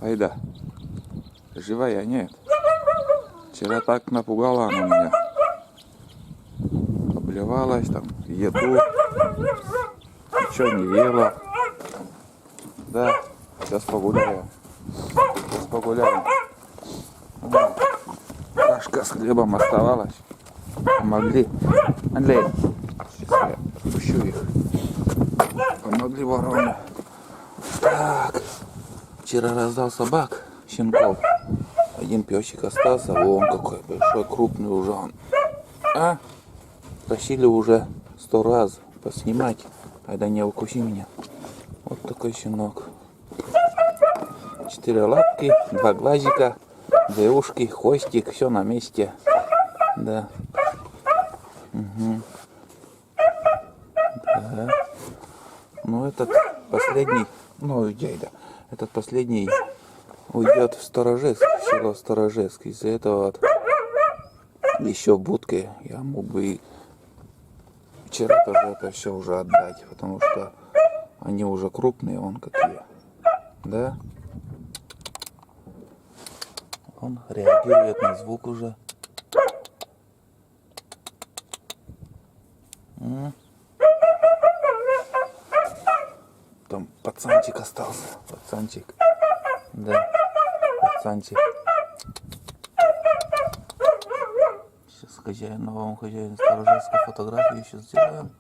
Айда. Живая, нет. Вчера так напугала она меня. Обливалась там, еду. Ничего не ела. Да, сейчас погуляю. Сейчас погуляем. Кашка с хлебом оставалась. Помогли. Андрей, сейчас я отпущу их. Помогли вороны. Так. Вчера раздал собак, щенков. Один песик остался. Вон какой большой, крупный уже он. А? Просили уже 100 раз поснимать. Айда не укуси меня. Вот такой щенок. 4 лапки, 2 глазика, 2 ушки, хвостик, все на месте. Да. Угу. Да. Ну этот последний, ну иди, да. Этот последний уйдет в Сторожевск, в село Сторожевск. Из-за этого вот еще в будке я мог бы вчера тоже это все уже отдать, потому что они уже крупные, он какие. Да? Он реагирует на звук уже. Там пацанчик остался. Пацанчик. Да. Пацанчик. Сейчас новому хозяину Сторожевской фотографию еще сделаем.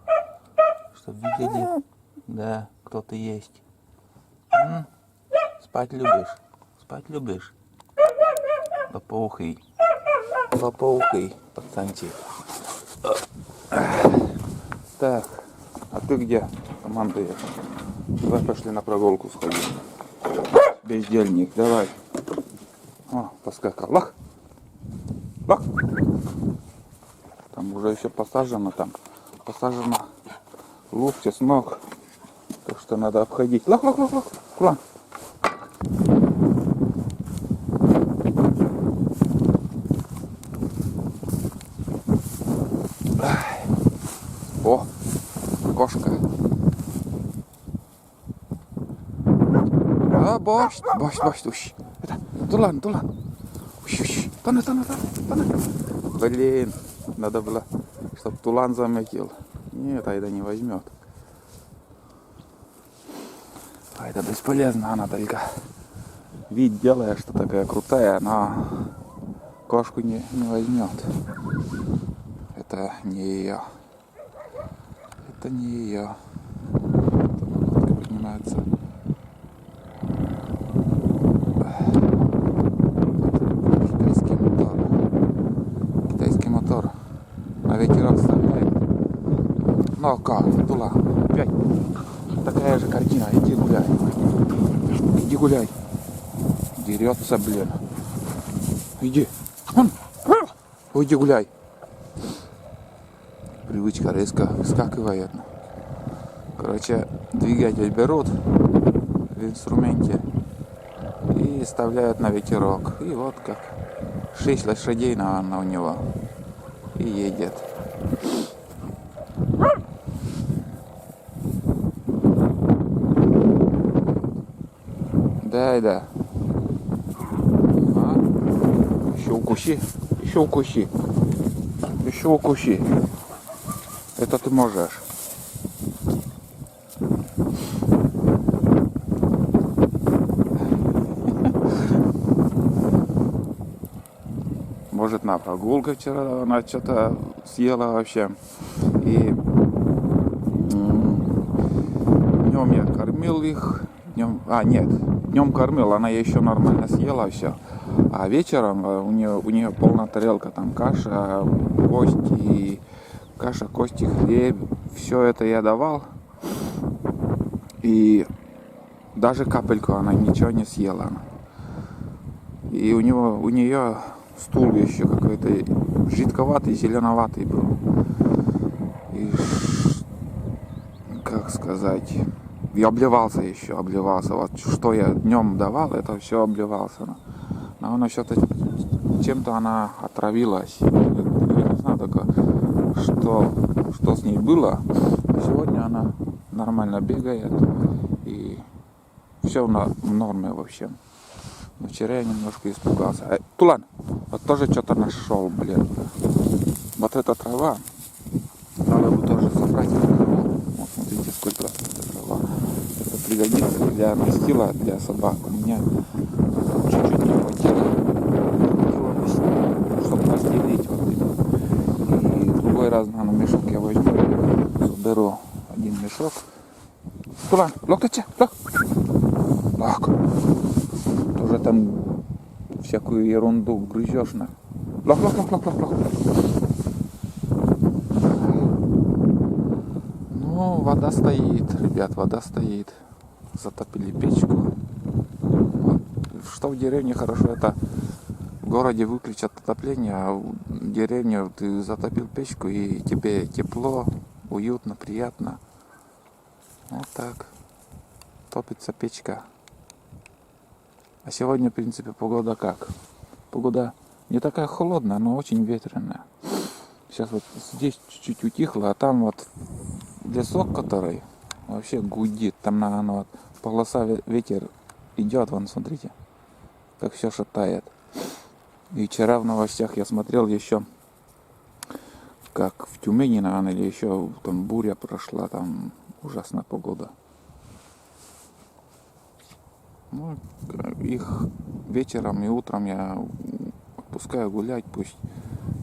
Чтобы видели. Да, кто ты есть. Спать любишь? Спать любишь? Лопоухий. Лопоухий, пацанчик. Так, а ты где? Командуешь? Давай пошли на прогулку сходим. Бездельник, давай. О, поскакал. Лах! Лах! Там уже все посажено, там. Посажено лук, чеснок. Так что надо обходить. Лах, лах, лах, лах. Куда? О, кошка. А, борщ, уж. Это, тулан. Уж. Тона. Блин, надо было, чтобы тулан заметил. Нет, Айда не возьмет. Айда бесполезна, она только вид делает, что такая крутая, но кошку не возьмет. Это не ее. Это не ее. Лодка поднимается. Китайский мотор. На ветерок вставляет. Ну-ка, тула. Опять. Такая же картина. Иди гуляй. Дерется, блин. Иди. Иди гуляй. Привычка резко выскакивает. Короче, двигатель берут в инструменте и вставляют на ветерок. И вот как 6 лошадей, наверное, у него. И едет. Да. А? Еще укуси. Это ты можешь. Может, на прогулке вчера она что-то съела вообще. И днем я кормил их. Днем кормил, она еще нормально съела все. А вечером у нее полная тарелка, там каша, кости, хлеб. Все это я давал. И даже капельку она ничего не съела. И у нее стул еще какой-то жидковатый, зеленоватый был. И как сказать, и обливался. Вот что я днем давал, это все обливался. Но она что-то чем-то она отравилась. Я не знаю только, что с ней было. Сегодня она нормально бегает и все в норме вообще. Но вчера я немножко испугался. Тулан, вот тоже что-то нашел, блин. Вот эта трава. Надо бы тоже собрать эту траву. Вот смотрите, сколько эта трава. Это пригодится для настила, для собак. У меня чуть-чуть не хватило, чтобы постелить вот это. И в другой раз, наверное, мешок я возьму. Соберу один мешок. Тулан, локточа, лок. Тоже там всякую ерунду грызешь на. Лок. Ну, вода стоит, ребят, вода стоит. Затопили печку. Вот. Что в деревне хорошо, это в городе выключат отопление, а в деревне ты затопил печку и тебе тепло, уютно, приятно. Вот так. Топится печка. А сегодня, в принципе, погода как? Погода не такая холодная, но очень ветреная. Сейчас вот здесь чуть-чуть утихло, а там вот лесок, который вообще гудит. Там на вот, полоса ветер идет, вон, смотрите, как все шатает. И вчера в новостях я смотрел еще, как в Тюмени, наверное, или еще там буря прошла, там ужасная погода. Ну, их вечером и утром я отпускаю гулять, пусть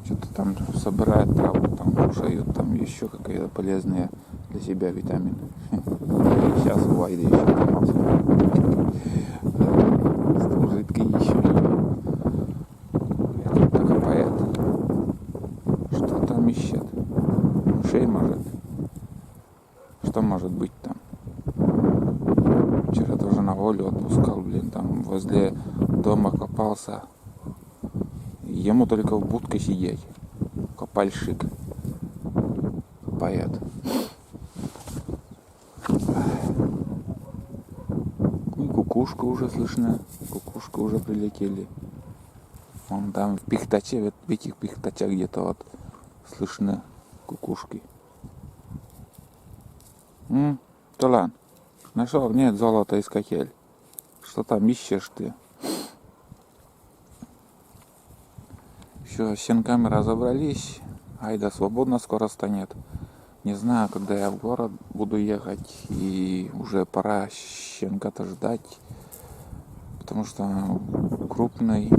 что-то там собирают траву, там кушают, там еще какие-то полезные для себя витамины. Сейчас у Вайды еще там жидкий еще. Это копает. Что там ищет? Мышей может? Что может быть там? Вчера тоже на волю отпускал, блин, там возле дома копался. Ему только в будке сидеть. Копальщик. Копает. И кукушка уже слышно. Кукушка уже прилетели. Вон там в пихтаче, в этих пихтачах где-то вот слышны кукушки. Тулан, нашел? Нет, золото искатель. Что там ищешь ты? Все, с щенками разобрались. Айда свободно скоро станет. Не знаю, когда я в город буду ехать. И уже пора щенка-то ждать. Потому что крупный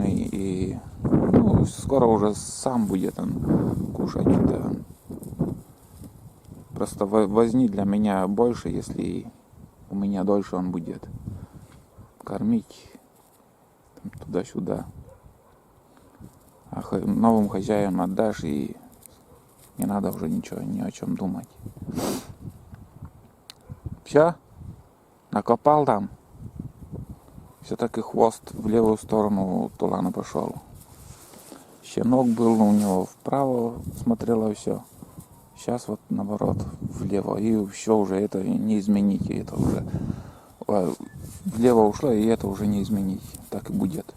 и ну, скоро уже сам будет он кушать. Это просто возни для меня больше, если у меня дольше он будет кормить туда-сюда. А новым хозяевам отдашь, и не надо уже ничего, ни о чем думать. Все? Накопал там? Все-таки хвост в левую сторону Тулана пошел. Щенок был у него вправо, смотрело все. Сейчас вот наоборот, влево. И все уже это не изменить. Это уже влево ушло, и это уже не изменить. Так и будет.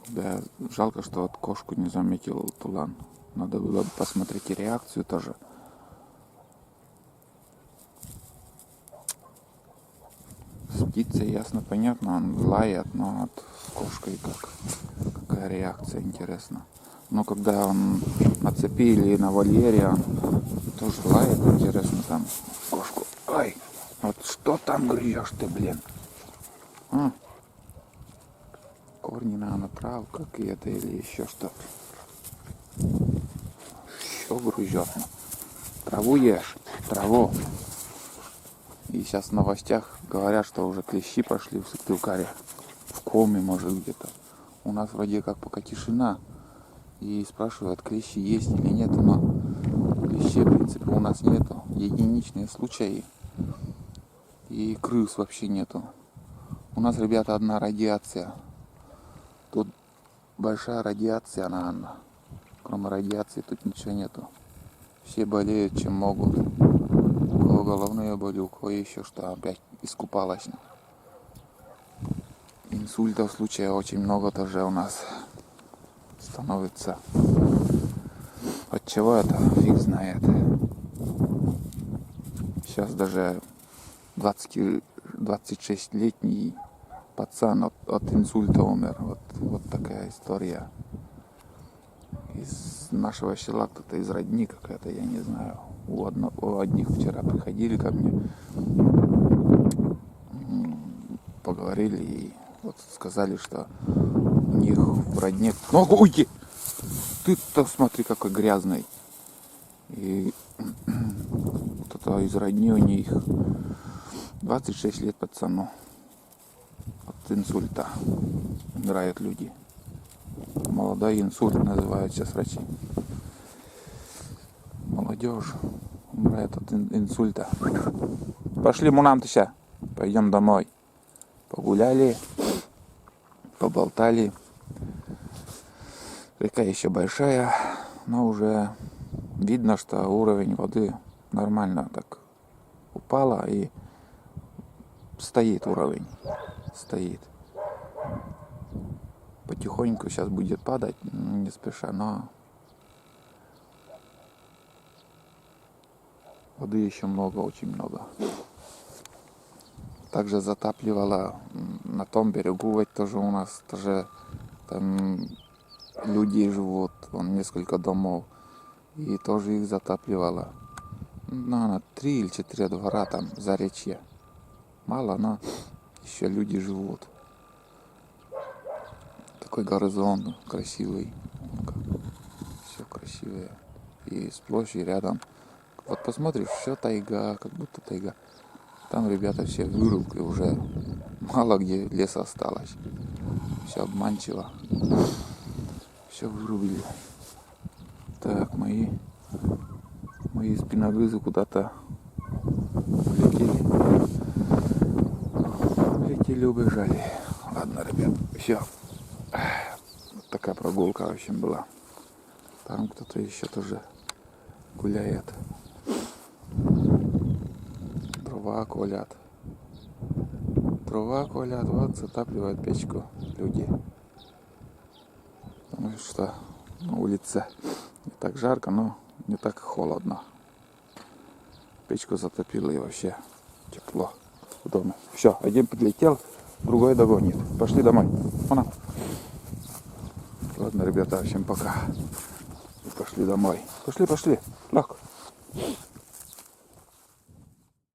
Да, жалко, что вот кошку не заметил Тулан. Надо было посмотреть и реакцию тоже. С птицей ясно, понятно, он лает, но вот с кошкой какая реакция, интересно. Но когда он на цепи или на вольере, он тоже лает, интересно, там кошку. Ой, вот что там грызешь ты, блин? Корни, наверное, трав какие-то или еще что-то. Еще грызет. Траву ешь, траву. И сейчас в новостях говорят, что уже клещи пошли в Сыктывкаре. В Коме, может, где-то. У нас вроде как пока тишина. И спрашивают, клещи есть или нет. Но клещей, в принципе, у нас нету. Единичные случаи. И крыс вообще нету. У нас, ребята, одна радиация. Тут большая радиация, наверное. Кроме радиации тут ничего нету. Все болеют, чем могут. У кого головные боли, у кого еще что, опять искупалась. Инсультов случаев очень много тоже у нас. становится. От чего это, фиг знает. Сейчас даже 26-летний пацан от инсульта умер. Вот такая история. Из нашего села кто-то из родни какая-то, я не знаю. У одних вчера приходили ко мне, поговорили и вот сказали, что у них в родне... Ну, уйди! Ты-то смотри, какой грязный. И кто-то из родни у них 26 лет пацану. От инсульта умирают люди. Молодой инсульт называют сейчас врачи. Молодежь умирает от инсульта. Пошли, Мунамтыся, пойдем домой. Погуляли, поболтали. Река еще большая, но уже видно, что уровень воды нормально так упала и стоит уровень. Стоит. Потихоньку сейчас будет падать, не спеша, но воды еще много, очень много. Также затапливала на том берегу, ведь тоже у нас тоже там люди живут, вон несколько домов, и тоже их затапливало. На 3 или 4 двора там заречье. Мало, но еще люди живут. Такой горизонт красивый, все красивое. И сплошь и рядом. Вот посмотришь, все тайга, как будто тайга. Там ребята все вырубки уже. Мало где леса осталось. Все обманчиво. Все вырубили. Так, мои спиногрызы куда-то улетели. Улетели, убежали. Ладно, ребят, все. Вот такая прогулка, в общем, была. Там кто-то еще тоже гуляет. Дрова колят. Вот затапливают печку люди. Потому что на улице не так жарко, но не так холодно. Печку затопило и вообще тепло в доме. Все, один подлетел, другой догонит. Пошли домой. Ладно, ребята, всем пока. Пошли домой. Пошли. Лёг.